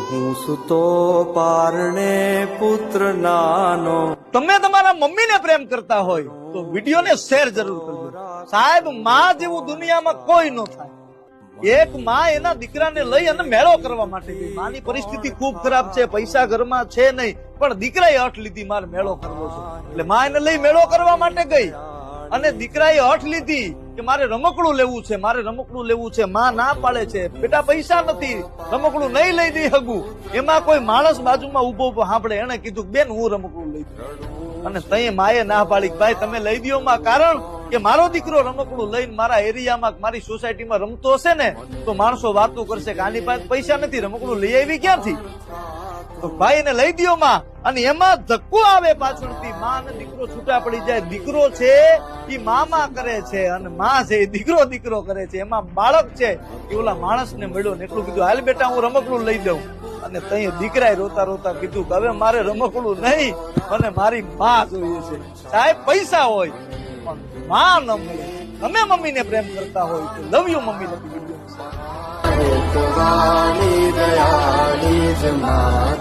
હું સુતો પારણે પુત્ર નાનો. તમે તમારા મમ્મીને પ્રેમ કરતા હોય તો વિડીયોને શેર જરૂર કરજો. સાહેબ, માં જેવું દુનિયામાં કોઈ ન થાય. એક માં એના દીકરાને લઈ અને મેળો કરવા માટે ગઈ. માની પરિસ્થિતિ ખૂબ ખરાબ છે, પૈસા ઘરમાં છે નહીં, પણ દીકરાએ હઠ લીધી મારે મેળો કરવો છે. એટલે માં એને લઈ મેળો કરવા માટે ગઈ અને દીકરાએ હઠ લીધી કે મારે રમકડું લેવું છે, મારે રમકડું લેવું છે. માં ના પાડે છે, બેટા પૈસા નથી, રમકડું નહીં લઈ દઈ હગું. એમાં કોઈ માણસ બાજુમાં ઉભો ઉભો સાંભળે, એને કીધું બેન હું રમકડું લઈ દઉં. અને તઈ માએ ના પાડી, ભાઈ તમે લઈ દો માં, કારણ કે મારો દીકરો રમકડું લઈને મારા એરિયામાં મારી સોસાયટીમાં રમતો હશે ને તો માણસો વાતો કરશે કે આની પાસે પૈસા નથી, રમકડું લઈ આવી ક્યાંથી? તો ભાઈ એને લઈ દો માં. અને એમાં ધક્કો આવે પાછળથી, માં અને દીકરો છૂટા પડી જાય. દીકરો છે એ મામા કરે છે અને માં છે એ દીકરો દીકરો કરે છે. એમાં બાળક છે એ ઓલા માણસને મળ્યો ને એટલું કીધું હાલ બેટા હું રમકડું લઈ દઉં. અને તઈ દીકરાએ રોતા રોતા કીધું કે હવે મારે રમકડું નહીં, મને મારી માં જોઈએ છે. સાહેબ, પૈસા હોય પણ માં ન મળે. તમે મમ્મીને પ્રેમ કરતા હોય તો લવ યુ મમ્મી લખી દીધું. દયાળી જ માં